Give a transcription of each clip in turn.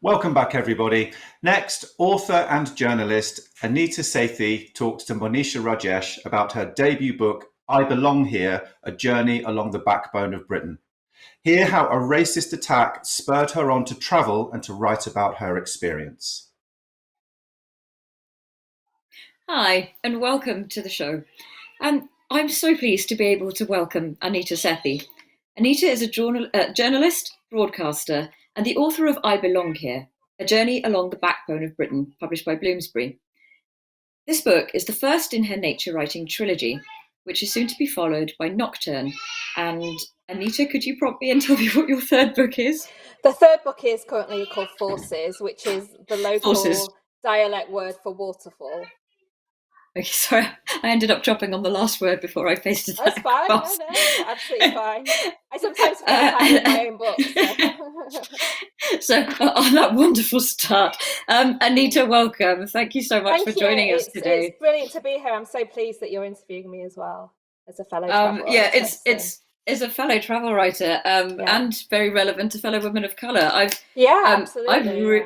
Welcome back, everybody. Next, author and journalist Anita Sethi talks to Monisha Rajesh about her debut book, I Belong Here, A Journey Along the Backbone of Britain. Hear how a racist attack spurred her on to travel and to write about her experience. Hi, and welcome to the show. I'm so pleased to be able to welcome Anita Sethi. Anita is a journalist, broadcaster, and the author of I Belong Here, A Journey Along the Backbone of Britain, published by Bloomsbury. This book is the first in her nature writing trilogy, which is soon to be followed by Nocturne. And Anita, could you prompt me and tell me what your third book is? The third book is currently called Forces, which is the local Forces. dialect word for waterfall. Okay, sorry, I ended up dropping on the last word before I pasted that. That's fine. across. No, absolutely fine. I sometimes forget the title of my own book. So on that wonderful start, Anita, welcome. Thank you so much for joining us today. It's brilliant to be here. I'm so pleased that you're interviewing me as well as a fellow travel writer. Yeah, it's a fellow travel writer and very relevant to fellow women of colour. Absolutely.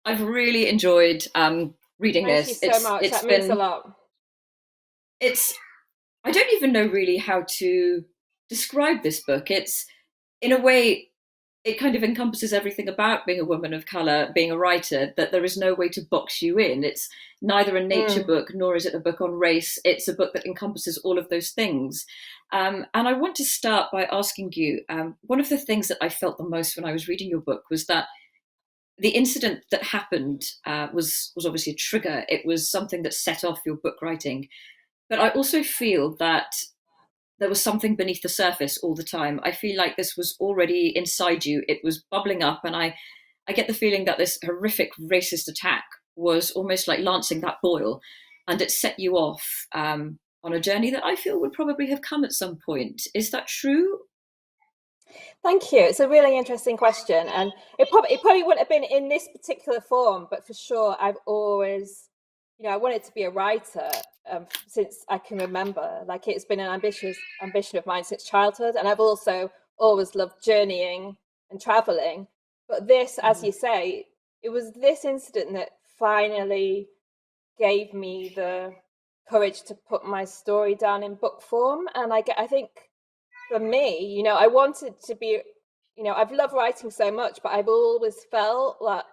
I've really enjoyed reading this. Thank you so much. That means a lot. I don't even know really how to describe this book. It's, in a way, it kind of encompasses everything about being a woman of colour, being a writer, that there is no way to box you in. It's neither a nature book, nor is it a book on race. It's a book that encompasses all of those things. And I want to start by asking you, one of the things that I felt the most when I was reading your book was that the incident that happened was obviously a trigger. It was something that set off your book writing. But I also feel that there was something beneath the surface all the time. I feel like this was already inside you. It was bubbling up. And I get the feeling that this horrific racist attack was almost like lancing that boil. And it set you off on a journey that I feel would probably have come at some point. Is that true? Thank you. It's a really interesting question, and it probably wouldn't have been in this particular form, but for sure, I've always, I wanted to be a writer since I can remember. Like, it's been an ambition of mine since childhood, and I've also always loved journeying and traveling. But this, as you say, it was this incident that finally gave me the courage to put my story down in book form, and I think. For me, I wanted to be, I've loved writing so much, but I've always felt like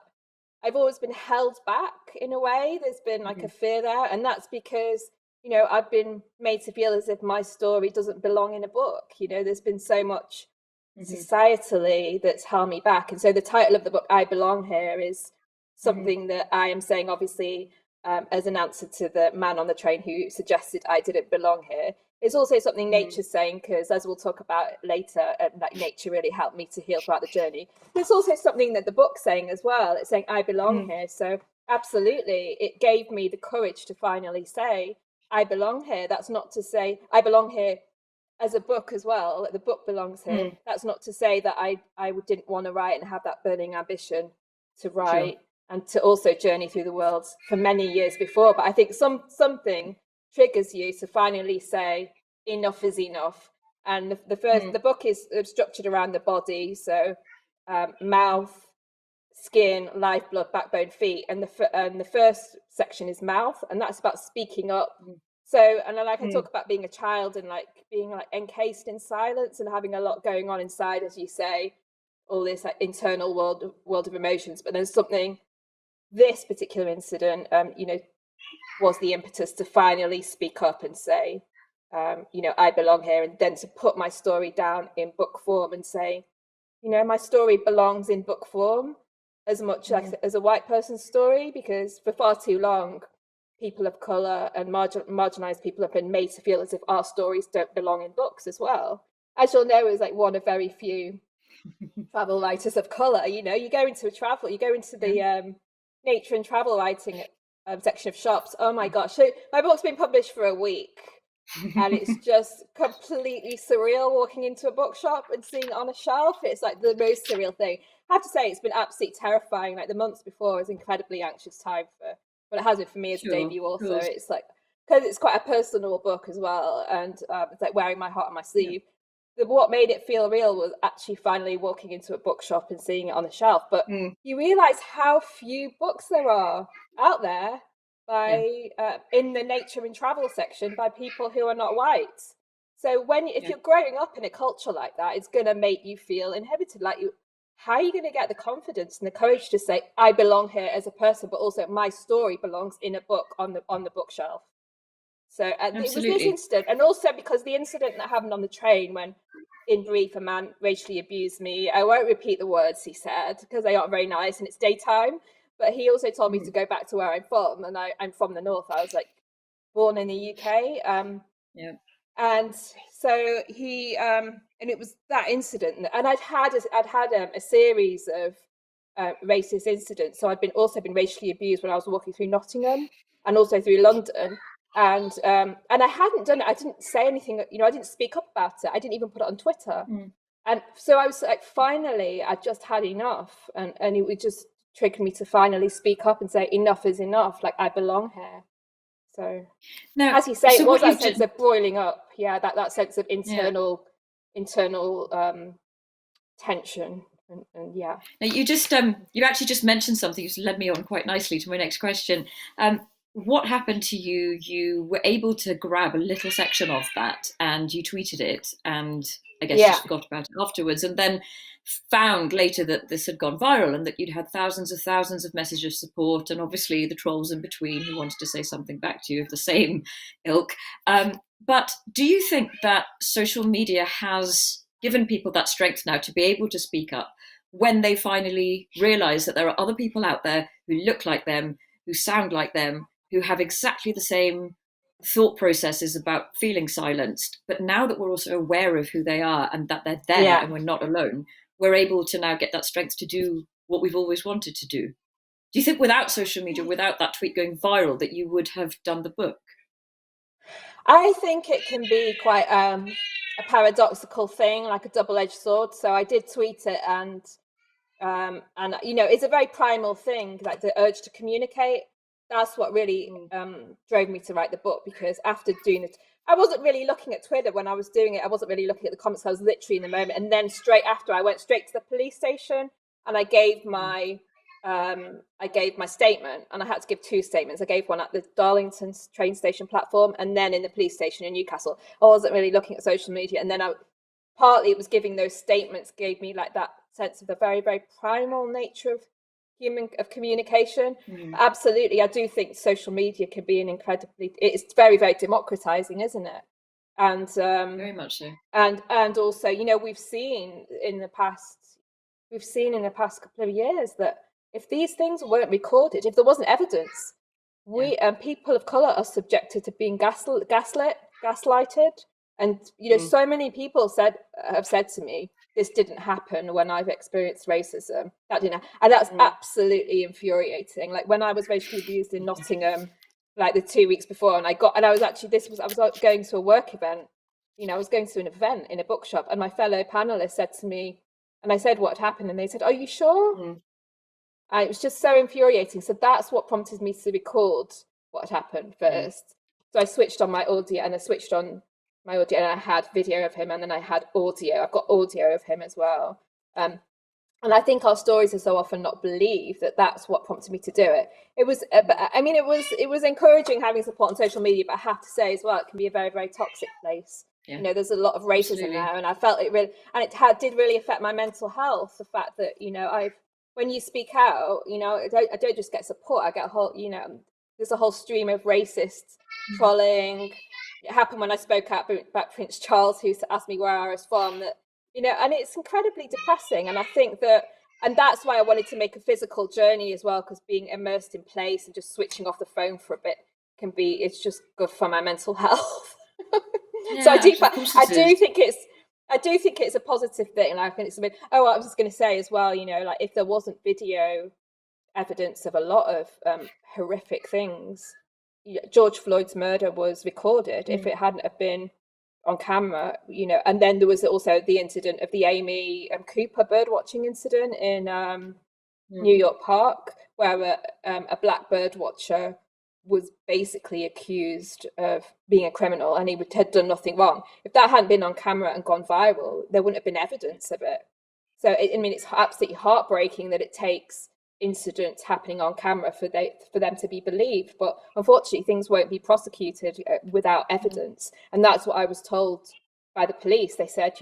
I've always been held back in a way. There's been like a fear there. And that's because, I've been made to feel as if my story doesn't belong in a book. There's been so much societally that's held me back. And so the title of the book, I Belong Here, is something that I am saying, obviously, as an answer to the man on the train who suggested I didn't belong here. It's also something nature's saying, because as we'll talk about later, like nature really helped me to heal throughout the journey. But it's also something that the book's saying as well. It's saying, I belong here. So absolutely, it gave me the courage to finally say, I belong here. That's not to say I belong here as a book as well. The book belongs here. That's not to say that I didn't want to write and have that burning ambition to write and to also journey through the world for many years before. But I think something triggers you to finally say enough is enough. And the book is structured around the body, so mouth, skin, lifeblood, backbone, feet, and the first section is mouth, and that's about speaking up. So, and then I talk about being a child and like being like encased in silence and having a lot going on inside, as you say, all this like internal world of emotions. But there's something, this particular incident, was the impetus to finally speak up and say, I belong here, and then to put my story down in book form and say, my story belongs in book form as much as a white person's story, because for far too long, people of colour and marginalised people have been made to feel as if our stories don't belong in books as well. As you'll know, as like one of very few travel writers of colour, you go into the nature and travel writing section of shops. Oh my gosh. So my book's been published for a week and it's just completely surreal walking into a bookshop and seeing it on a shelf. It's like the most surreal thing. I have to say, it's been absolutely terrifying. Like the months before was incredibly anxious time but it has been for me as a debut author. It's like, because it's quite a personal book as well, and it's like wearing my heart on my sleeve. what made it feel real was actually finally walking into a bookshop and seeing it on the shelf. But you realize how few books there are out there by in the nature and travel section by people who are not white. So if you're growing up in a culture like that, it's going to make you feel inhibited. Like, how are you going to get the confidence and the courage to say, I belong here as a person, but also my story belongs in a book on the bookshelf? So it was this incident, and also because the incident that happened on the train when, in brief, a man racially abused me. I won't repeat the words he said because they aren't very nice and it's daytime. But he also told me to go back to where I'm from, and I'm from the north. I was like born in the UK. And so he and it was that incident, and I'd had a series of racist incidents. So I'd also been racially abused when I was walking through Nottingham and also through London. And I hadn't done it. I didn't say anything. I didn't speak up about it. I didn't even put it on Twitter. And so I was like, finally, I just had enough, and it would just trigger me to finally speak up and say, enough is enough. Like, I belong here. So now, as you say, it was that sense of boiling up. Yeah, that sense of internal tension. And yeah. Now you actually just mentioned something which led me on quite nicely to my next question. What happened to you? You were able to grab a little section of that and you tweeted it, and I guess just forgot about it afterwards, and then found later that this had gone viral and that you'd had thousands of messages of support, and obviously the trolls in between who wanted to say something back to you of the same ilk. But do you think that social media has given people that strength now to be able to speak up when they finally realize that there are other people out there who look like them, who sound like them, who have exactly the same thought processes about feeling silenced? But now that we're also aware of who they are and that they're there and we're not alone, we're able to now get that strength to do what we've always wanted to do. Do you think without social media, without that tweet going viral, that you would have done the book? I think it can be quite a paradoxical thing, like a double-edged sword. So I did tweet it, and it's a very primal thing, like the urge to communicate. That's what really drove me to write the book, because after doing it, I wasn't really looking at Twitter when I was doing it. I wasn't really looking at the comments. I was literally in the moment. And then straight after, I went straight to the police station and I gave my statement. And I had to give two statements. I gave one at the Darlington train station platform and then in the police station in Newcastle. I wasn't really looking at social media. And then partly it was giving those statements gave me like that sense of the very, very primal nature of communication. Absolutely, I do think social media can be it's very, very democratizing, isn't it? And very much so. And also, we've seen in the past couple of years that if these things weren't recorded, if there wasn't evidence, people of color are subjected to being gaslighted. And so many people have said to me, this didn't happen when I've experienced racism. That didn't happen. And that's absolutely infuriating. Like when I was racially abused in Nottingham, like the 2 weeks before, I was going to a work event. I was going to an event in a bookshop, and my fellow panelists said to me, and I said what had happened, and they said, "Are you sure?" And it was just so infuriating. So that's what prompted me to record what had happened first. So I switched on my audio, and and I had video of him, and then I had audio. I've got audio of him as well. And I think our stories are so often not believed that that's what prompted me to do it. It was, it was encouraging having support on social media, but I have to say as well, it can be a very, very toxic place. Yeah. There's a lot of racism there, and I felt it really, and it did really affect my mental health. The fact that when you speak out, I don't just get support. I get a whole, there's a whole stream of racist trolling. It happened when I spoke out about Prince Charles, who asked me where I was from. That and it's incredibly depressing. And I think and that's why I wanted to make a physical journey as well, because being immersed in place and just switching off the phone for a bit it's just good for my mental health. So I do think it's a positive thing, and I think it's a bit. I was just going to say as well, like if there wasn't video evidence of a lot of horrific things. George Floyd's murder was recorded. If it hadn't have been on camera, and then there was also the incident of the Amy Cooper birdwatching incident in New York Park, where a black bird watcher was basically accused of being a criminal and he had done nothing wrong. If that hadn't been on camera and gone viral, there wouldn't have been evidence of it. So, it's absolutely heartbreaking that it takes incidents happening on camera for them to be believed. But unfortunately, things won't be prosecuted without evidence. And that's what I was told by the police. They said,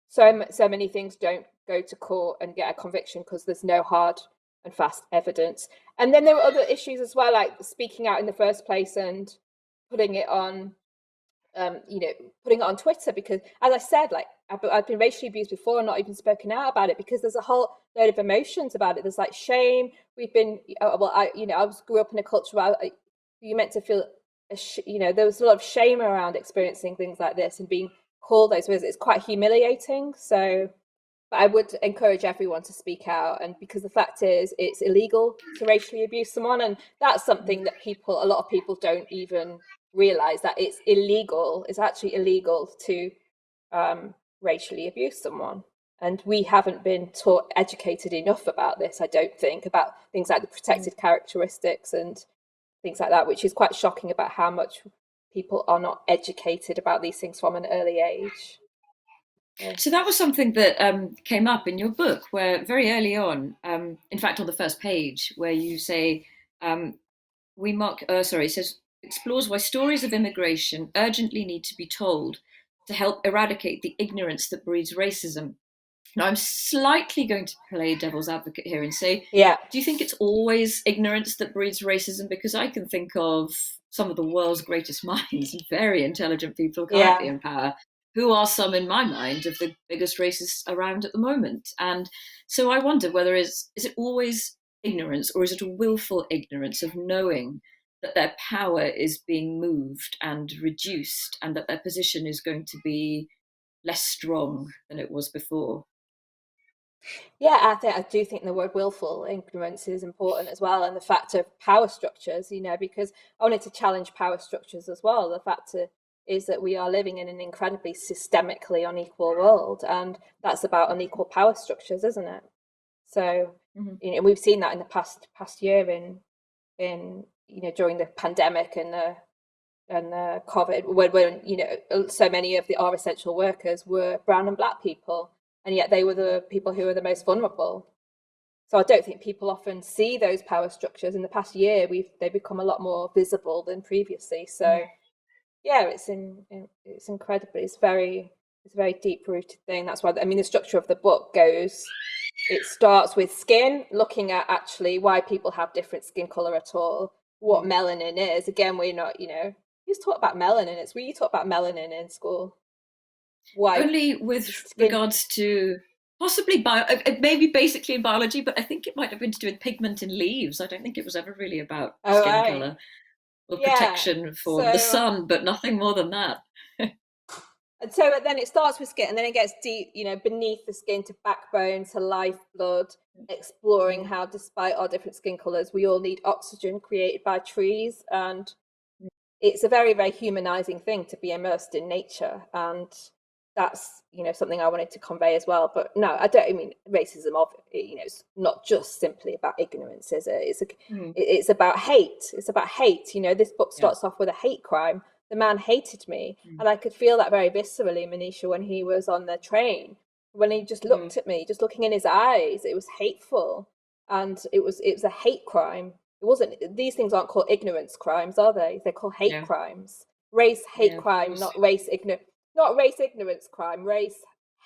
so many things don't go to court and get a conviction because there's no hard and fast evidence. And then there were other issues as well, like speaking out in the first place and putting it on, putting it on Twitter, because, as I said, like I've been racially abused before and not even spoken out about it because there's a whole load of emotions about it. There's like shame. We've been, grew up in a culture where you meant to feel, there was a lot of shame around experiencing things like this and being called those words. It's quite humiliating. So, but I would encourage everyone to speak out, and because the fact is it's illegal to racially abuse someone, and that's something that a lot of people don't even realize, that it's illegal. It's actually illegal to racially abuse someone, and we haven't been educated enough about this, I don't think, about things like the protected characteristics and things like that, which is quite shocking about how much people are not educated about these things from an early age. So that was something that came up in your book, where very early on, in fact, on the first page, where you say, it says, explores why stories of immigration urgently need to be told to help eradicate the ignorance that breeds racism. Now, I'm slightly going to play devil's advocate here and say, do you think it's always ignorance that breeds racism? Because I can think of some of the world's greatest minds and very intelligent people currently in power, who are some, in my mind, of the biggest racists around at the moment. And so I wonder whether is it always ignorance, or is it a willful ignorance of knowing that their power is being moved and reduced, and that their position is going to be less strong than it was before? Yeah, I do think the word willful ignorance is important as well, and the fact of power structures, because I wanted to challenge power structures as well. The fact is that we are living in an incredibly systemically unequal world, and that's about unequal power structures, isn't it? So, we've seen that in the past year in during the pandemic and the COVID, when so many of our essential workers were brown and black people, and yet they were the people who were the most vulnerable. So I don't think people often see those power structures. In the past year, they've become a lot more visible than previously. So it's incredible. It's a very deep rooted thing. That's why, the structure of the book goes, it starts with skin, looking at actually why people have different skin color at all, what melanin is. Again, we're not, who's taught about melanin? It's we taught about melanin in school. Why? Only with regards to possibly maybe basically in biology, but I think it might have been to do with pigment in leaves. I don't think it was ever really about skin color or protection from the sun, but nothing more than that. And so then it starts with skin, and then it gets deep, beneath the skin to backbone to lifeblood, exploring how, despite our different skin colors, we all need oxygen created by trees. And it's a very, very humanizing thing to be immersed in nature. And that's, something I wanted to convey as well. But no, I don't, racism, it's not just simply about ignorance, is it? It's about hate. It's about hate. This book starts off with a hate crime. The man hated me, and I could feel that very viscerally, Monisha, when he was on the train, when he just looked at me, just looking in his eyes. It was hateful, and it was a hate crime. It wasn't. These things aren't called ignorance crimes, are they? They're called hate crimes. Race hate crime, not race ignorance crime. Race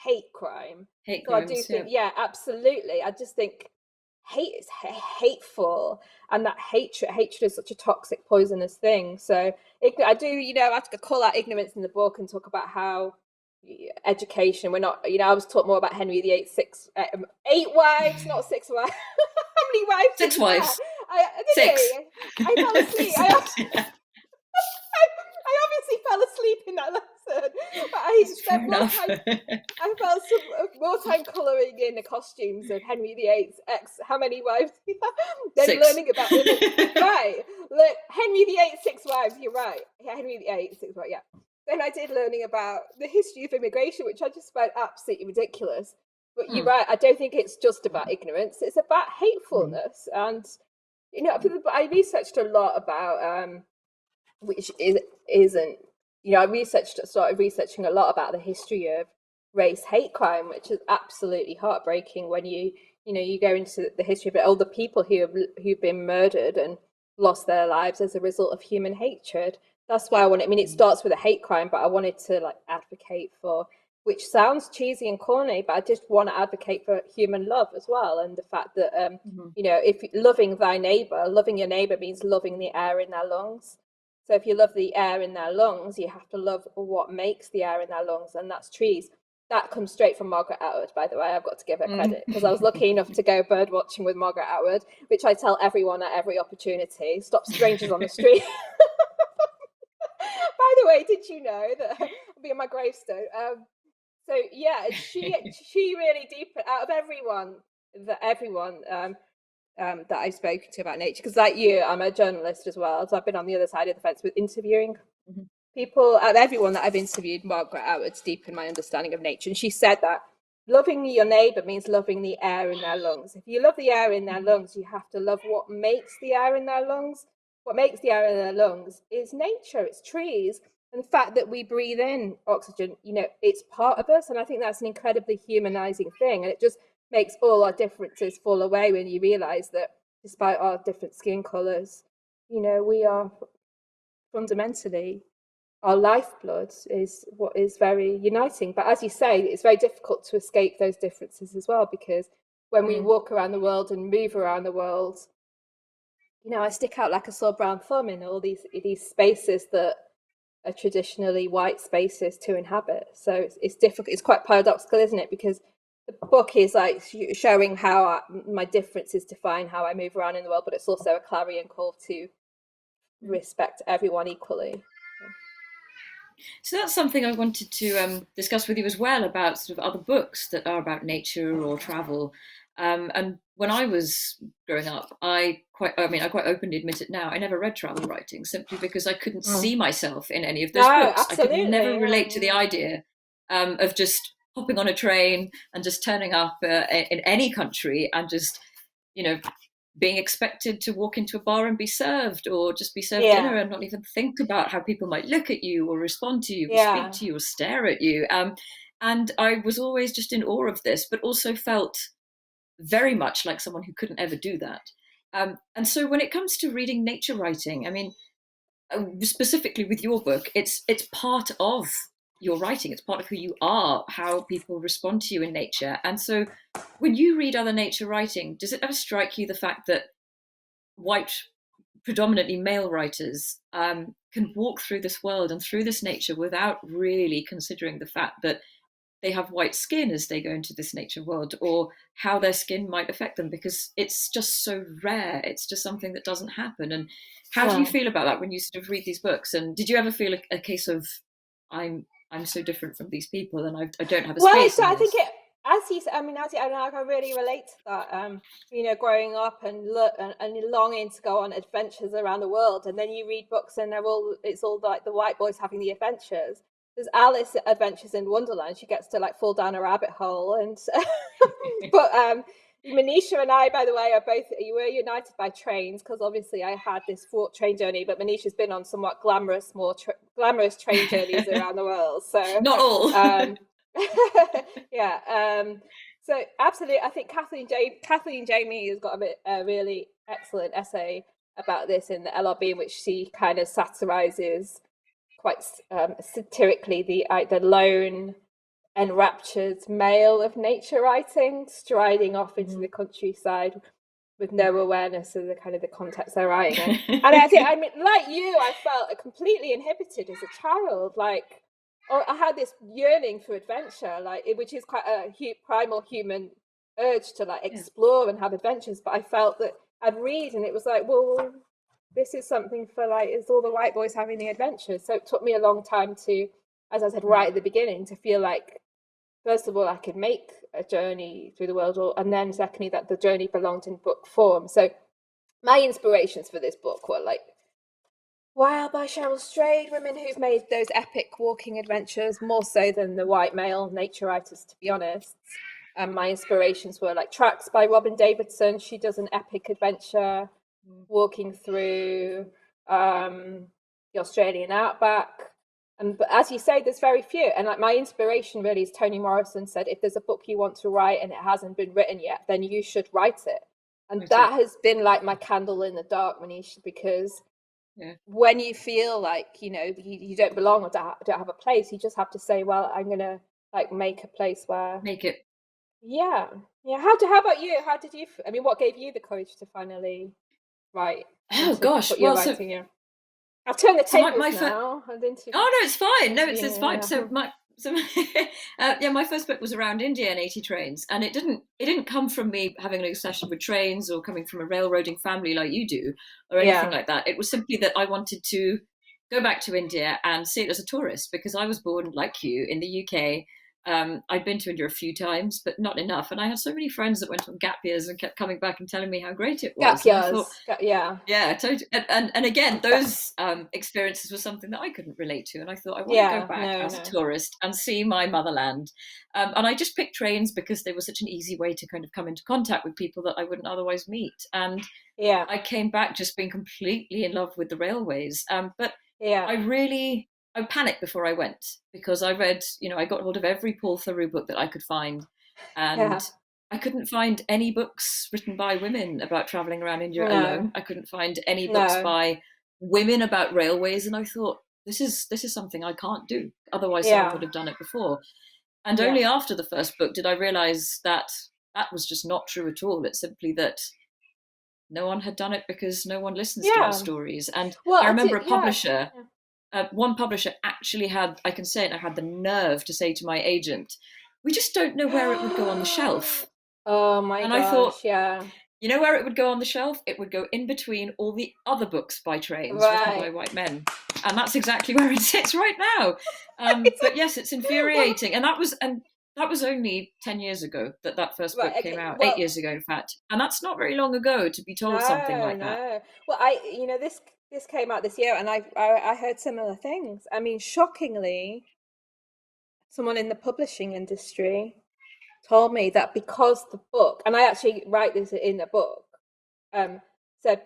hate crime. Hate so crimes, I do think, absolutely. I just think hate is hateful, and that hatred is such a toxic, poisonous thing. So I do, I have to call out ignorance in the book and talk about how education, we're not, I was taught more about Henry VIII, 8 wives, not 6 wives. How many wives? 6 wives. I fell asleep. I obviously fell asleep in that lesson, but I spent more time colouring in the costumes of Henry VIII's how many wives? Then 6. learning about women. Right. Look, Henry VIII, 6 wives, you're right. Henry VIII, 6 wives, yeah. Then I did learning about the history of immigration, which I just found absolutely ridiculous. But you're right, I don't think it's just about ignorance, it's about hatefulness. And I researched a lot about which isn't, I started researching a lot about the history of race hate crime, which is absolutely heartbreaking when you go into the history of all the people who've been murdered and lost their lives as a result of human hatred. That's why it starts with a hate crime, but I wanted to like advocate for, which sounds cheesy and corny, but I just want to advocate for human love as well, and the fact that if loving your neighbor means loving the air in their lungs. So if you love the air in their lungs, you have to love what makes the air in their lungs, and that's trees. That comes straight from Margaret Atwood, by the way. I've got to give her credit, because I was lucky enough to go bird watching with Margaret Atwood, which I tell everyone at every opportunity. Stop strangers on the street. By the way, did you know that I'll be on my gravestone? So yeah, she really deep out of everyone that I've spoken to about nature, because like you, I'm a journalist as well, so I've been on the other side of the fence with interviewing people. Out of everyone that I've interviewed, Margaret Atwood's deep in my understanding of nature, and she said that loving your neighbor means loving the air in their lungs. If you love the air in their lungs, you have to love what makes the air in their lungs. What makes the air in their lungs is nature, it's trees, and the fact that we breathe in oxygen, it's part of us. And I think that's an incredibly humanizing thing, and it just makes all our differences fall away when you realize that despite our different skin colors, we are fundamentally, our lifeblood is what is very uniting. But as you say, it's very difficult to escape those differences as well, because when we walk around the world and move around the world, I stick out like a sore brown thumb in all these spaces that are traditionally white spaces to inhabit. So it's difficult. It's quite paradoxical, isn't it? Because the book is like showing how my differences define how I move around in the world, but it's also a clarion call to respect everyone equally. So that's something I wanted to discuss with you as well, about sort of other books that are about nature or travel. And when I was growing up, I quite openly admit it now, I never read travel writing, simply because I couldn't see myself in any of those books. Absolutely. I could never relate to the idea of just hopping on a train and just turning up in any country and just, being expected to walk into a bar and be served, or just be served dinner, and not even think about how people might look at you or respond to you or speak to you or stare at you. And I was always just in awe of this, but also felt very much like someone who couldn't ever do that. And so when it comes to reading nature writing, specifically with your book, it's part of your writing. It's part of who you are, how people respond to you in nature. And so when you read other nature writing, does it ever strike you the fact that white, predominantly male writers can walk through this world and through this nature without really considering the fact that they have white skin as they go into this nature world, or how their skin might affect them, because it's just so rare. It's just something that doesn't happen. And how do you feel about that when you sort of read these books? And did you ever feel a case of, I'm so different from these people, and I don't have a space? Well, I think I can really relate to that. Growing up and longing to go on adventures around the world, and then you read books and it's all like the white boys having the adventures. There's Alice Adventures in Wonderland. She gets to like fall down a rabbit hole, and but Monisha and I, by the way, were united by trains, because obviously I had this fraught train journey, but Monisha's been on somewhat glamorous train journeys around the world. So not all. So absolutely, I think Kathleen Jamie has got a really excellent essay about this in the LRB, in which she kind of satirizes quite satirically the lone, enraptured male of nature writing, striding off into the countryside with no awareness of the kind of the context they're writing in. And I think, like you, I felt completely inhibited as a child. Like, I had this yearning for adventure, which is quite a primal human urge to like explore and have adventures. But I felt that I'd read, and it was like, well, this is something for like, it's all the white boys having the adventures. So it took me a long time to, as I said right at the beginning, to feel like, first of all, I could make a journey through the world, and then secondly, that the journey belonged in book form. So my inspirations for this book were like Wild by Cheryl Strayed, women who've made those epic walking adventures, more so than the white male nature writers, to be honest. And my inspirations were like Tracks by Robin Davidson. She does an epic adventure. walking through the Australian outback. But as you say, there's very few. And like my inspiration really is Toni Morrison said, if there's a book you want to write and it hasn't been written yet, then you should write it. And that has been like my candle in the dark, Monisha, because when you feel like, you don't belong or don't have a place, you just have to say, well, I'm going to like make a place where. Make it. Yeah. Yeah. How about you? How did you, I mean, what gave you the courage to finally write? Oh gosh. Well, I've turned the tables now. Oh no, it's fine. No, it's fine. So my first book was around India and 80 trains, and it didn't come from me having an obsession with trains or coming from a railroading family like you do or anything like that. It was simply that I wanted to go back to India and see it as a tourist, because I was born, like you, in the UK. I'd been to India a few times, but not enough. And I had so many friends that went on gap years and kept coming back and telling me how great it was. Gap years, yeah, totally. And again, those experiences were something that I couldn't relate to. And I thought, I want to go back as a tourist and see my motherland. And I just picked trains because they were such an easy way to kind of come into contact with people that I wouldn't otherwise meet. And I came back just being completely in love with the railways. But I panicked before I went, because I read, I got hold of every Paul Theroux book that I could find, and I couldn't find any books written by women about traveling around India alone. I couldn't find any books by women about railways, and I thought, this is something I can't do. Otherwise, someone would have done it before. And only after the first book did I realize that was just not true at all. It's simply that no one had done it because no one listens to our stories. And I remember a publisher. One publisher actually had the nerve to say to my agent, we just don't know where it would go on the shelf. Oh my gosh, I thought, you know where it would go on the shelf? It would go in between all the other books by trains written by white men. And that's exactly where it sits right now. But yes, it's infuriating. And that was only 10 years ago that first book came out, 8 years ago, in fact. And that's not very long ago to be told something like that. Well, this came out this year, and I heard similar things. I mean, shockingly, someone in the publishing industry told me that because the book, and I actually write this in the book, said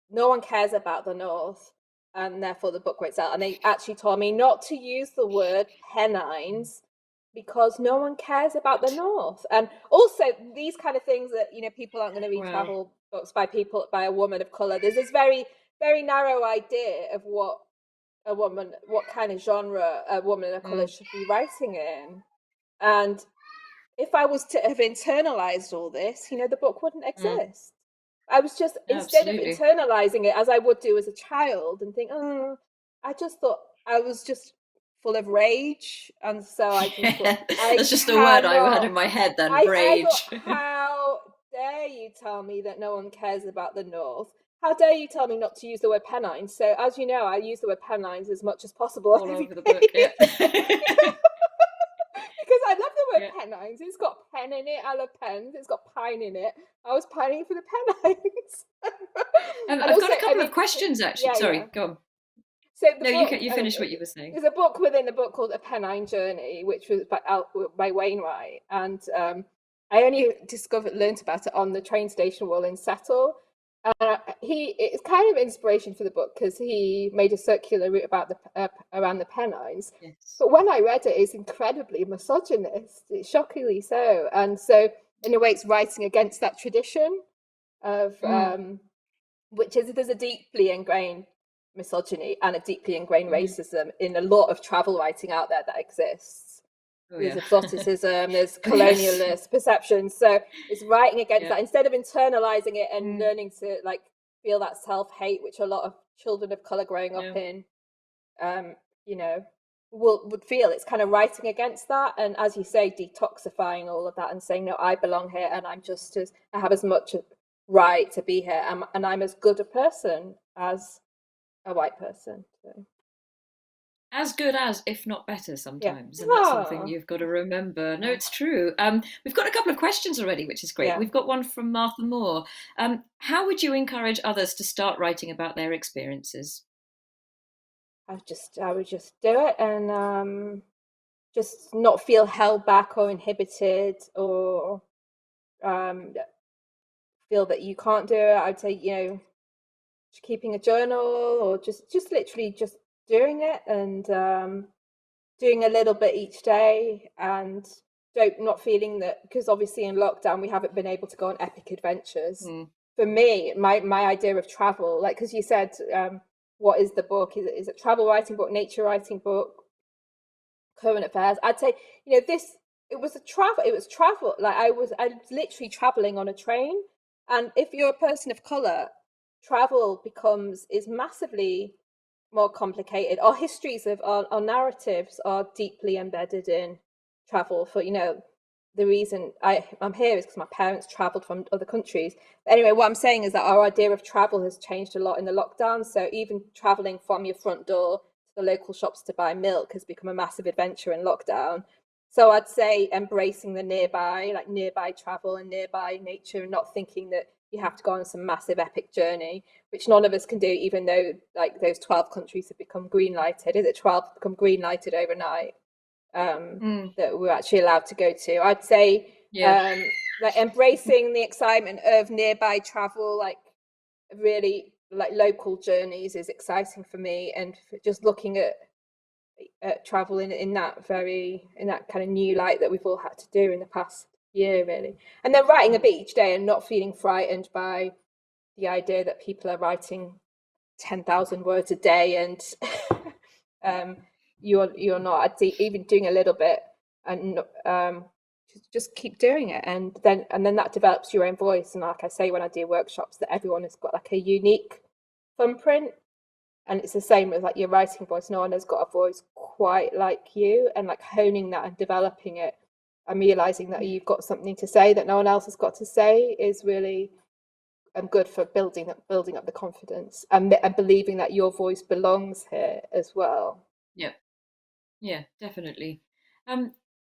no one cares about the North, and therefore the book won't sell. And they actually told me not to use the word Pennines because no one cares about the North. And also these kind of things that, people aren't going to read travel books by a woman of color. There's this very, very narrow idea of what kind of genre a woman of color should be writing in. And if I was to have internalized all this, the book wouldn't exist. I was just, instead of internalizing it as I would do as a child and think, I just thought I was just full of rage. And so I just thought, that's just the word I had in my head then, rage. I thought, how dare you tell me that no one cares about the North? How dare you tell me not to use the word Pennines? So as you know, I use the word Pennines as much as possible. All over the book, Because I love the word Pennines. It's got pen in it. I love pens. It's got pine in it. I was pining for the Pennines. I've got a couple of questions, actually. Sorry, go on. So you finish what you were saying. There's a book within the book called A Pennine Journey, which was by Wainwright. And I only learnt about it on the train station while in Settle. It's kind of inspiration for the book because he made a circular route about around the Pennines. Yes. But when I read it, it's incredibly misogynist. It's shockingly so. And so, in a way, it's writing against that tradition of which is there's a deeply ingrained misogyny and a deeply ingrained racism in a lot of travel writing out there that exists. There's exoticism, there's colonialist perceptions. So it's writing against that instead of internalizing it and learning to feel that self-hate, which a lot of children of color growing up in, would feel. It's kind of writing against that, and as you say, detoxifying all of that and saying, no, I belong here, and I have as much right to be here, and I'm as good a person as a white person. So. As good as, if not better sometimes. And that's something you've got to remember. No, it's true. We've got a couple of questions already, which is great. Yeah. We've got one from Martha Moore. How would you encourage others to start writing about their experiences? I would just do it and just not feel held back or inhibited or feel that you can't do it, I'd say, keeping a journal, or just literally just doing it, and doing a little bit each day, and not feeling that, because obviously in lockdown we haven't been able to go on epic adventures. For me, my idea of travel, like, because you said, what is the book? Is it travel writing book, nature writing book, current affairs? I'd say, it was travel. Like, I was literally traveling on a train. And if you're a person of color, travel is massively more complicated. Our histories of our narratives are deeply embedded in travel. For the reason I'm here is because my parents traveled from other countries. But anyway, what I'm saying is that our idea of travel has changed a lot in the lockdown. So even traveling from your front door to the local shops to buy milk has become a massive adventure in lockdown. So I'd say embracing the nearby travel and nearby nature, and not thinking that you have to go on some massive epic journey, which none of us can do, even though like those 12 countries have become green lighted. Is it 12 become green lighted overnight? That we're actually allowed to go to. I'd say like embracing the excitement of nearby travel, like really like local journeys is exciting for me, and just looking at travel in that kind of new light that we've all had to do in the past year, really. And then writing a bit each day and not feeling frightened by the idea that people are writing 10,000 words a day, and you're not. I'd say even doing a little bit, and just keep doing it, and then that develops your own voice. And like I say, when I do workshops, that everyone has got like a unique thumbprint, and it's the same with like your writing voice. No one has got a voice quite like you, and like honing that and developing it and realizing that you've got something to say that no one else has got to say is really good for building up the confidence and believing that your voice belongs here as well. Yeah, definitely.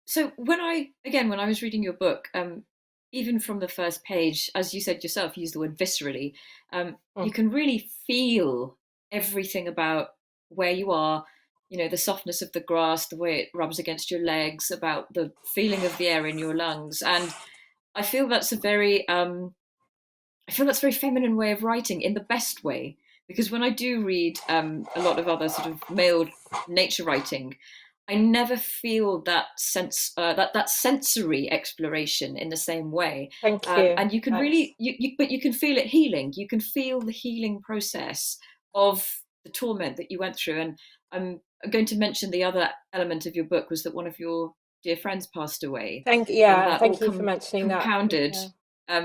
So when I was reading your book, even from the first page, as you said yourself, you used the word viscerally, you can really feel everything about where you are, the softness of the grass, the way it rubs against your legs, about the feeling of the air in your lungs. And I feel that's a very feminine way of writing, in the best way, because when I do read a lot of other sort of male nature writing, I never feel that sense, that sensory exploration in the same way. Thank you. And you can really, but you can feel it healing. You can feel the healing process of the torment that you went through. And I'm going to mention the other element of your book was that one of your dear friends passed away. Thank you for mentioning compounded, that.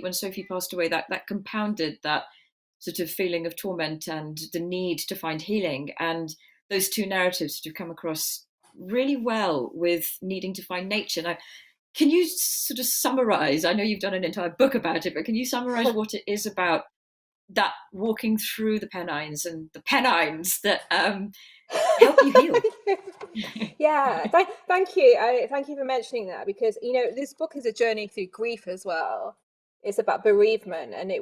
When Sophie passed away, that compounded that sort of feeling of torment and the need to find healing. And those two narratives sort of come across really well with needing to find nature. Now, can you sort of summarize? I know you've done an entire book about it, but can you summarize what it is about that walking through the Pennines and the Pennines that help you heal? Yeah, thank you. Thank you for mentioning that, because this book is a journey through grief as well. It's about bereavement, and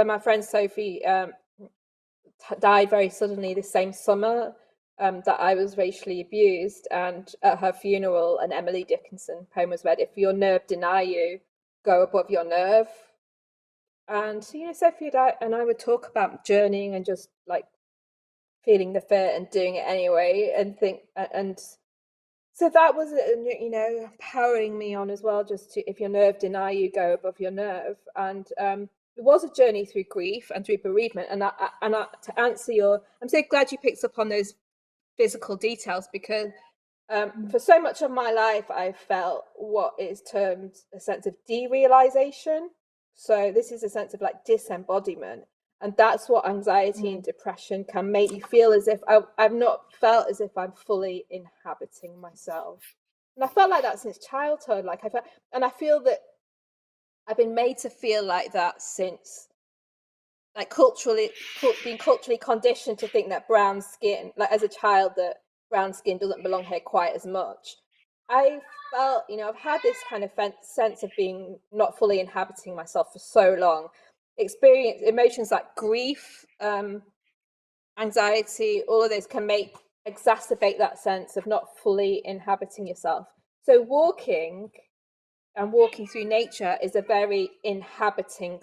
my friend Sophie died very suddenly the same summer that I was racially abused, and at her funeral, an Emily Dickinson poem was read: "If your nerve deny you, go above your nerve." And Sophie and I would talk about journeying and just like feeling the fear and doing it anyway, and so that was powering me on as well, just to, if your nerve deny you, go above your nerve. And it was a journey through grief and through bereavement. And to answer I'm so glad you picked up on those physical details, because for so much of my life I felt what is termed a sense of derealization. So this is a sense of like disembodiment, and that's what anxiety and depression can make you feel, as if I've not felt as if I'm fully inhabiting myself. And I felt like that since childhood. I feel that I've been made to feel like that since, like, being culturally conditioned to think that brown skin, like as a child, that brown skin doesn't belong here quite as much. I felt, I've had this kind of sense of being not fully inhabiting myself for so long. Experience emotions like grief, anxiety, all of those can exacerbate that sense of not fully inhabiting yourself. So walking and walking through nature is a very re-inhabiting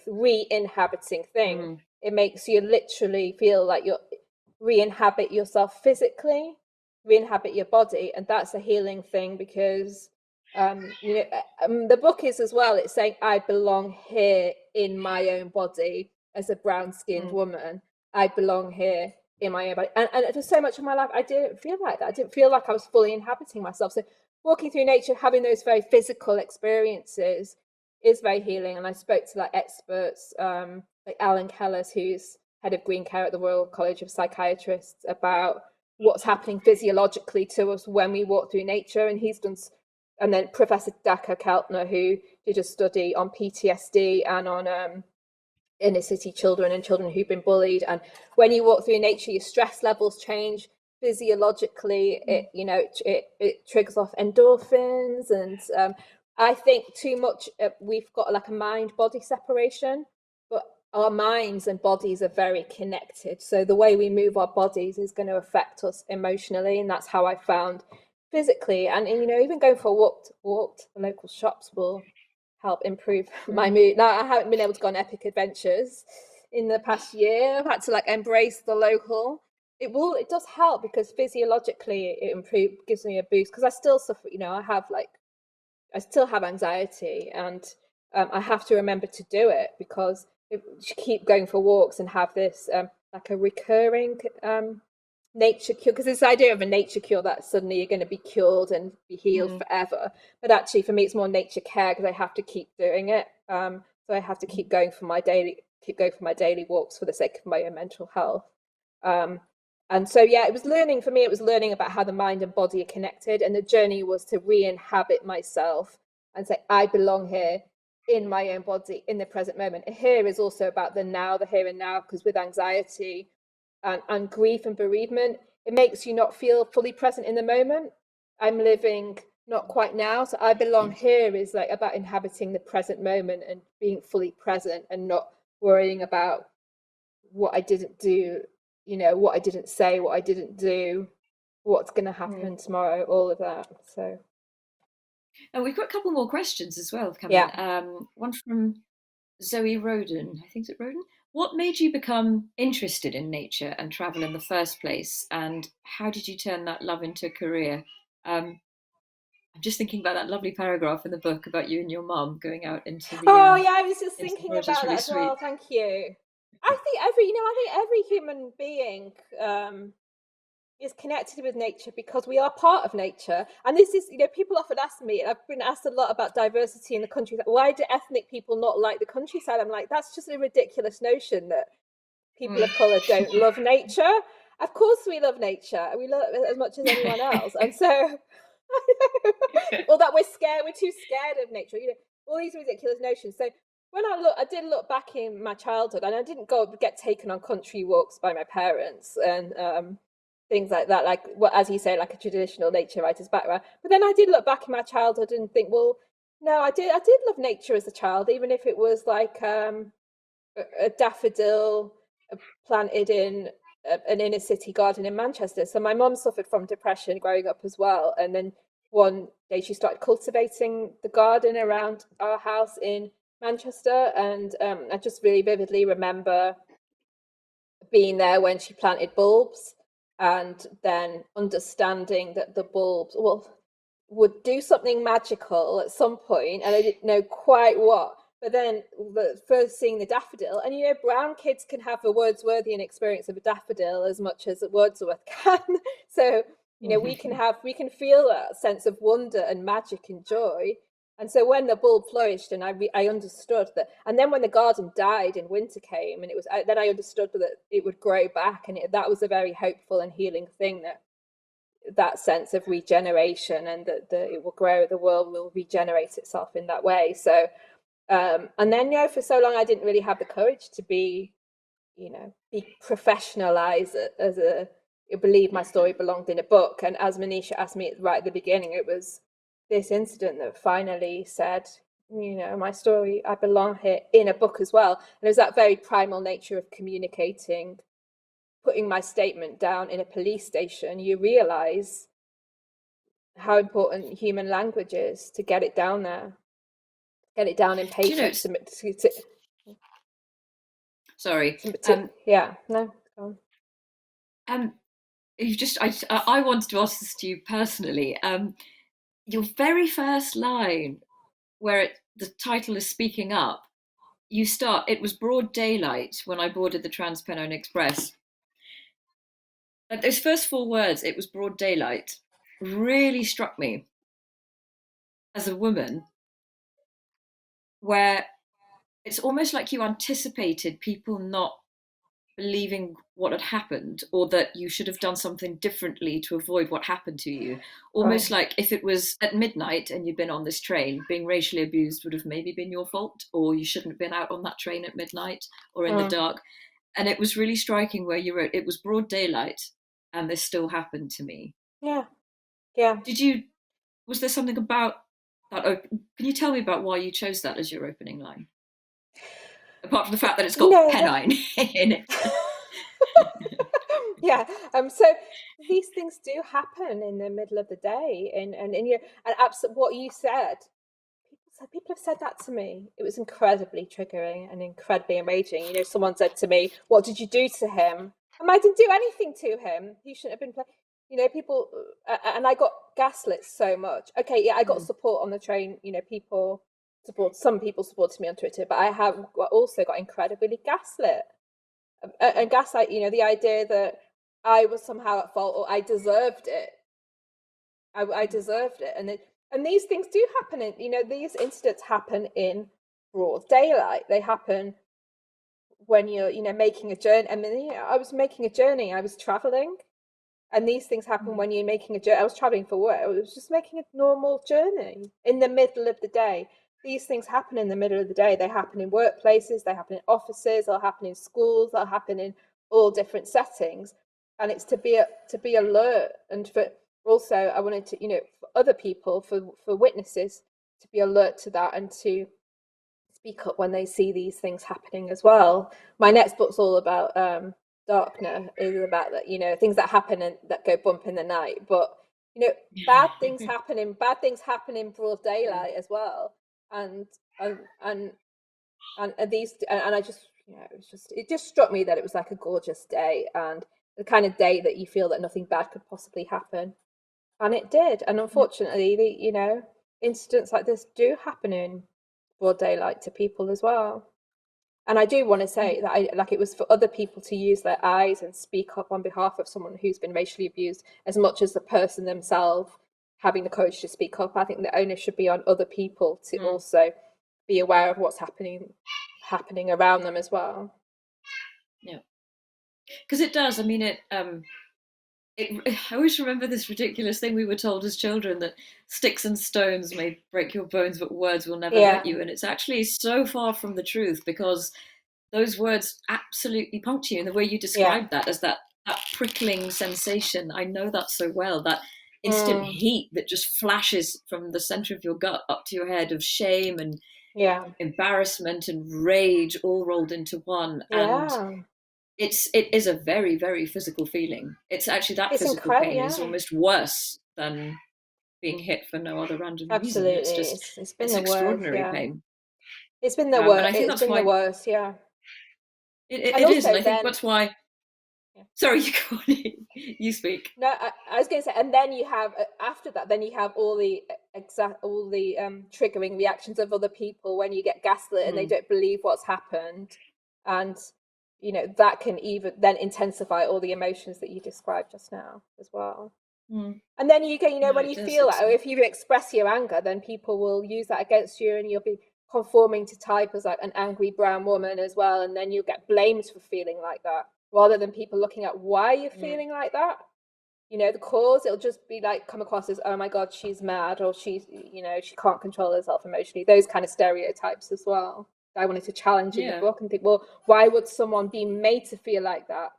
thing. It makes you literally feel like you're re-inhabit yourself physically, re-inhabit your body, and that's a healing thing because the book is as well, it's saying I belong here in my own body as a brown-skinned woman. I belong here in my own body, and for so much of my life I didn't feel like that. I didn't feel like I was fully inhabiting myself. So walking through nature, having those very physical experiences is very healing. And I spoke to like experts like Alan Kellis, who's head of green care at the Royal College of Psychiatrists, about what's happening physiologically to us when we walk through nature. And he's done, and then Professor Daka Keltner, who did a study on PTSD and on inner city children and children who've been bullied. And when you walk through nature, your stress levels change physiologically. It triggers off endorphins. And I think too much we've got like a mind body separation, but our minds and bodies are very connected. So the way we move our bodies is going to affect us emotionally, and that's how I found physically. And even going for a walk to the local shops will help improve my mood. Now, I haven't been able to go on epic adventures in the past year. I've had to like embrace the local. It does help because physiologically it gives me a boost, because I still suffer, I still have anxiety, and I have to remember to do it, because if you keep going for walks and have this like a recurring nature cure, because this idea of a nature cure that suddenly you're going to be cured and be healed forever, but actually for me it's more nature care, because I have to keep doing it. So I have to keep going for my daily walks for the sake of my own mental health. And so it was learning for me. It was learning about how the mind and body are connected, and the journey was to re-inhabit myself and say I belong here in my own body in the present moment. And here is also about the now, the here and now, because with anxiety and grief and bereavement, it makes you not feel fully present in the moment. I'm living not quite now, so I belong here is like about inhabiting the present moment and being fully present and not worrying about what I didn't do, what I didn't say, what I didn't do, what's going to happen tomorrow, all of that. So, and we've got a couple more questions as well coming in. One from Zoe Roden. I think it's Roden. What made you become interested in nature and travel in the first place, and how did you turn that love into a career? I'm just thinking about that lovely paragraph in the book about you and your mum going out into the. I was just thinking about that really as well. Thank you. I think every human being is connected with nature because we are part of nature. And this is, people often ask me, and I've been asked a lot about diversity in the countryside. Why do ethnic people not like the countryside? I'm like, that's just a ridiculous notion that people of colour don't love nature. Of course we love nature. We love it as much as anyone else. And so, or that we're too scared of nature. All these ridiculous notions. So when I did look back in my childhood, and I didn't get taken on country walks by my parents and things like that, like as you say, like a traditional nature writer's background. But then I did look back in my childhood and think, well, no, I did love nature as a child, even if it was like a daffodil planted in an inner city garden in Manchester. So my mum suffered from depression growing up as well, and then one day she started cultivating the garden around our house in Manchester, and I just really vividly remember being there when she planted bulbs, and then understanding that the bulbs would do something magical at some point, and I didn't know quite what. But then first seeing the daffodil, and brown kids can have a Wordsworthian experience of a daffodil as much as Wordsworth can. So we can feel that sense of wonder and magic and joy. And so when the bulb flourished, and I understood that, and then when the garden died and winter came, and then I understood that it would grow back, and that was a very hopeful and healing thing, that sense of regeneration, and that it will grow, the world will regenerate itself in that way. So and then for so long I didn't really have the courage to be professionalized as I believe my story belonged in a book. And as Monisha asked me right at the beginning, it was this incident that finally said, my story, I belong here in a book as well. And it was that very primal nature of communicating, putting my statement down in a police station. You realize how important human language is to get it down there. get it down in paper. Sorry. Yeah, no. Go on. I wanted to ask this to you personally. Your very first line, where the title is "Speaking Up," you start. It was broad daylight when I boarded the Trans-Pennine Express. And those first 4 words, "It was broad daylight," really struck me as a woman, where it's almost like you anticipated people not believing what had happened, or that you should have done something differently to avoid what happened to you. Almost like if it was at midnight and you'd been on this train, being racially abused would have maybe been your fault, or you shouldn't have been out on that train at midnight or in the dark. And it was really striking where you wrote, "It was broad daylight and this still happened to me." Yeah. Was there something about that? Can you tell me about why you chose that as your opening line? Apart from the fact that it's got Pennine in it. Yeah. So these things do happen in the middle of the day, and what you said, people have said that to me. It was incredibly triggering and incredibly enraging. Someone said to me, "What did you do to him?" And I didn't do anything to him. He shouldn't have been people, and I got gaslit so much. Okay, yeah, I got support on the train. Some people supported me on Twitter, but I have also got incredibly gaslit. And gaslight, the idea that I was somehow at fault or I deserved it. I deserved it, and these things do happen these incidents happen in broad daylight. They happen when you're making a journey. I mean, I was making a journey. I was traveling. And these things happen when you're making a journey. I was traveling for work. I was just making a normal journey in the middle of the day. These things happen in the middle of the day. They happen in workplaces. They happen in offices. They'll happen in schools. They'll happen in all different settings. And it's to be alert. And for also, I wanted to, for other people, for witnesses, to be alert to that and to speak up when they see these things happening as well. My next book's all about Darkner, is about that, things that happen and that go bump in the night, but bad things happen in broad daylight as well, and these, and I just, it just struck me that it was like a gorgeous day, and the kind of day that you feel that nothing bad could possibly happen, and it did. And unfortunately, the incidents like this do happen in broad daylight to people as well. And I do want to say that it was for other people to use their eyes and speak up on behalf of someone who's been racially abused, as much as the person themselves having the courage to speak up. I think the onus should be on other people to also be aware of what's happening around them as well. Yeah, because it does. I mean, I always remember this ridiculous thing we were told as children, that sticks and stones may break your bones, but words will never hurt you. And it's actually so far from the truth, because those words absolutely puncture you. And the way you described that as that prickling sensation, I know that so well, that instant heat that just flashes from the center of your gut up to your head, of shame and embarrassment and rage all rolled into one. And it is a very, very physical feeling. It's actually that physical pain is almost worse than being hit for no other random reason. It's just it's extraordinary pain. It's been the worst. It's been the worst. Yeah. It is, and I think that's why. Sorry, you go on. You speak. No, I was going to say, and then you have after that, then you have all the triggering reactions of other people when you get gaslit and they don't believe what's happened, and that can even then intensify all the emotions that you described just now as well. And then you get, when you feel that, or if you express your anger, then people will use that against you, and you'll be conforming to type as like an angry brown woman as well, and then you'll get blamed for feeling like that, rather than people looking at why you're feeling like that. The cause, it'll just be like come across as, oh my god, she's mad, or she's she can't control herself emotionally. Those kind of stereotypes as well. I wanted to challenge in the book and think, well, why would someone be made to feel like that?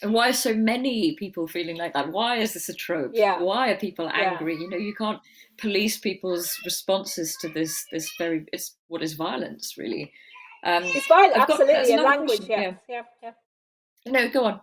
And why are so many people feeling like that? Why is this a trope? Why are people angry? You can't police people's responses to this very, it's what is violence, really. It's violent, absolutely, and language, yeah. No, go on.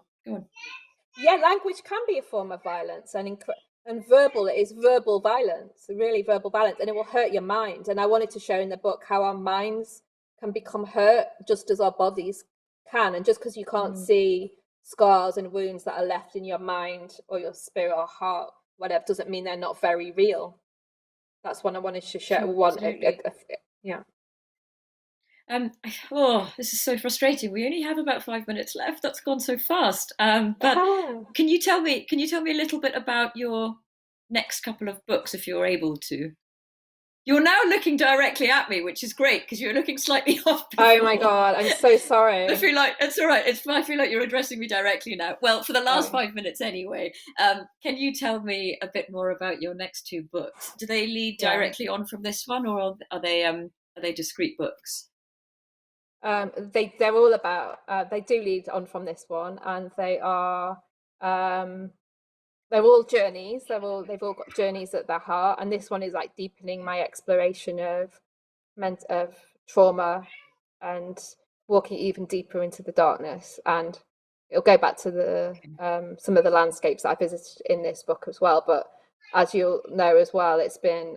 Yeah, language can be a form of violence, and And verbal, it is verbal violence, really verbal violence, and it will hurt your mind. And I wanted to show in the book how our minds can become hurt just as our bodies can. And just because you can't see scars and wounds that are left in your mind or your spirit or heart, whatever, doesn't mean they're not very real. That's what I wanted to share. Yeah. This is so frustrating. We only have about 5 minutes left. That's gone so fast. But can you tell me a little bit about your next couple of books, if you're able to? You're now looking directly at me, which is great because you're looking slightly off before. Oh my God, I'm so sorry. I feel like it's all right. I feel like you're addressing me directly now. Well, for the last 5 minutes anyway. Can you tell me a bit more about your next two books? Do they lead directly on from this one, or are they discrete books? They're all about. They do lead on from this one, and they are. They're all journeys. They've all got journeys at their heart, and this one is like deepening my exploration of trauma and walking even deeper into the darkness. And it'll go back to the some of the landscapes that I visited in this book as well. But as you'll know as well, it's been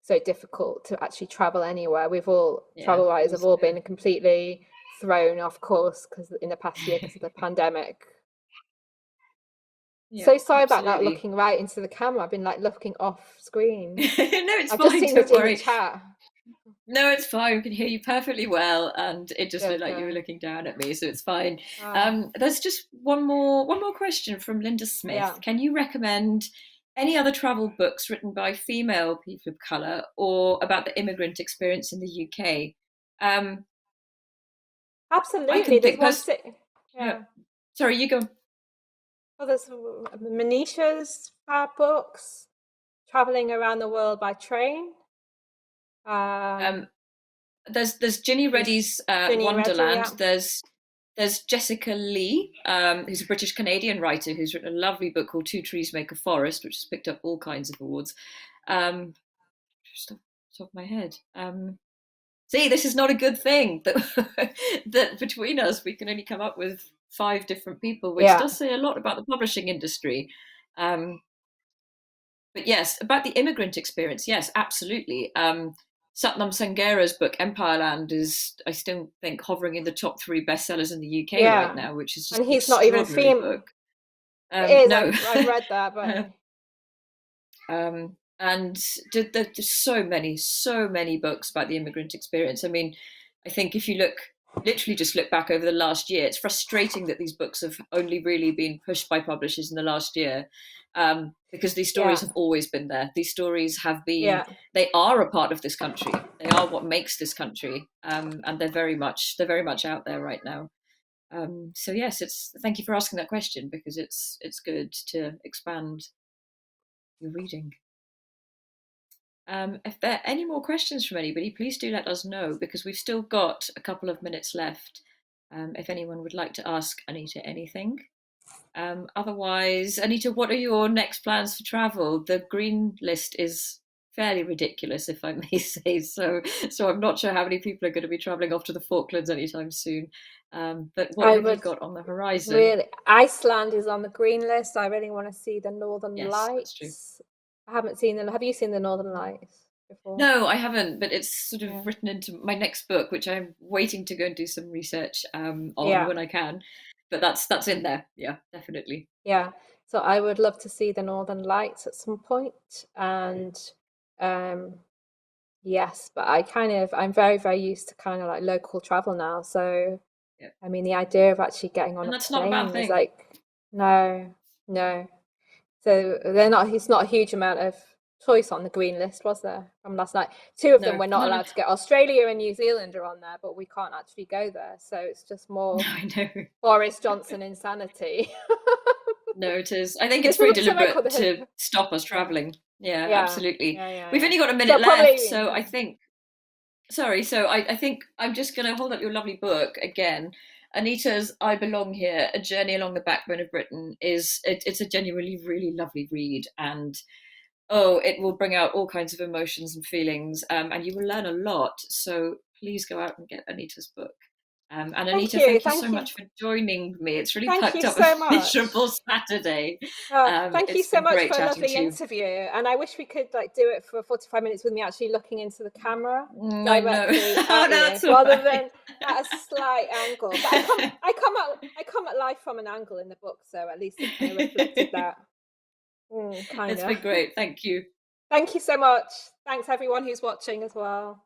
so difficult to actually travel anywhere. We've all travel writers have all been completely thrown off course because in the past year because of the pandemic. Yeah, so sorry about not looking right into the camera. I've been like looking off screen. No, it's I've fine. Just seen it in the chat. No, it's fine. We can hear you perfectly well, and it just looked like you were looking down at me, so it's fine. There's just one more question from Linda Smith. Yeah. Can you recommend any other travel books written by female people of colour or about the immigrant experience in the UK? Absolutely. Sorry, you go. Well, there's Monisha's books, Traveling Around the World by Train. There's Ginny Reddy's Wonderland. There's Jessica Lee, who's a British Canadian writer who's written a lovely book called Two Trees Make a Forest, which has picked up all kinds of awards. Just off the top of my head. See, this is not a good thing that between us we can only come up with 5 different people, which does say a lot about the publishing industry. But yes, about the immigrant experience, yes, absolutely. Satnam Sanghera's book Empire Land is, I still think, hovering in the top 3 bestsellers in the UK right now, which is just and he's not even female. Book. It is. No. I've read that, but and there's so many books about the immigrant experience. I mean, I think if you literally just look back over the last year, it's frustrating that these books have only really been pushed by publishers in the last year, because these stories have always been there. These stories have been, they are a part of this country. They are what makes this country, and they're very much out there right now. So yes, thank you for asking that question, because it's good to expand your reading. If there are any more questions from anybody, please do let us know, because we've still got a couple of minutes left. If anyone would like to ask Anita anything. Otherwise, Anita, what are your next plans for travel? The green list is fairly ridiculous, if I may say so. So I'm not sure how many people are going to be traveling off to the Falklands anytime soon. But what have you got on the horizon? Really, Iceland is on the green list. I really want to see the Northern Lights. That's true. I haven't seen them. Have you seen the Northern Lights before? No, I haven't, but it's sort of written into my next book, which I'm waiting to go and do some research on when I can. But that's in there. Yeah, definitely. Yeah. So I would love to see the Northern Lights at some point. And yes, but I'm very, very used to kind of like local travel now. So I mean, the idea of actually getting on a plane is like, no. So it's not a huge amount of choice on the green list, was there, from last night? 2 of them we're not allowed to get. Australia and New Zealand are on there, but we can't actually go there. So it's just more Boris Johnson insanity. No, it is. I think it's very deliberate to stop us travelling. Yeah, absolutely. We've only got a minute left, so I think... Sorry, so I think I'm just going to hold up your lovely book again. Anita's I Belong Here, A Journey Along the Backbone of Britain it's a genuinely really lovely read, and it will bring out all kinds of emotions and feelings, and you will learn a lot. So please go out and get Anita's book. And Thank Anita, you. thank you so much for joining me. It's really Thank perked you up so a much. miserable Saturday. Thank you It's so been much great for a chatting lovely to you. interview. And I wish we could like do it for 45 minutes with me actually looking into the camera I know. directly Oh, at that's you, all rather right. than at a slight angle. But I come at life from an angle in the book, so at least it kind of reflected that. Kind It's of. been great. Thank you. Thank you so much. Thanks everyone who's watching as well.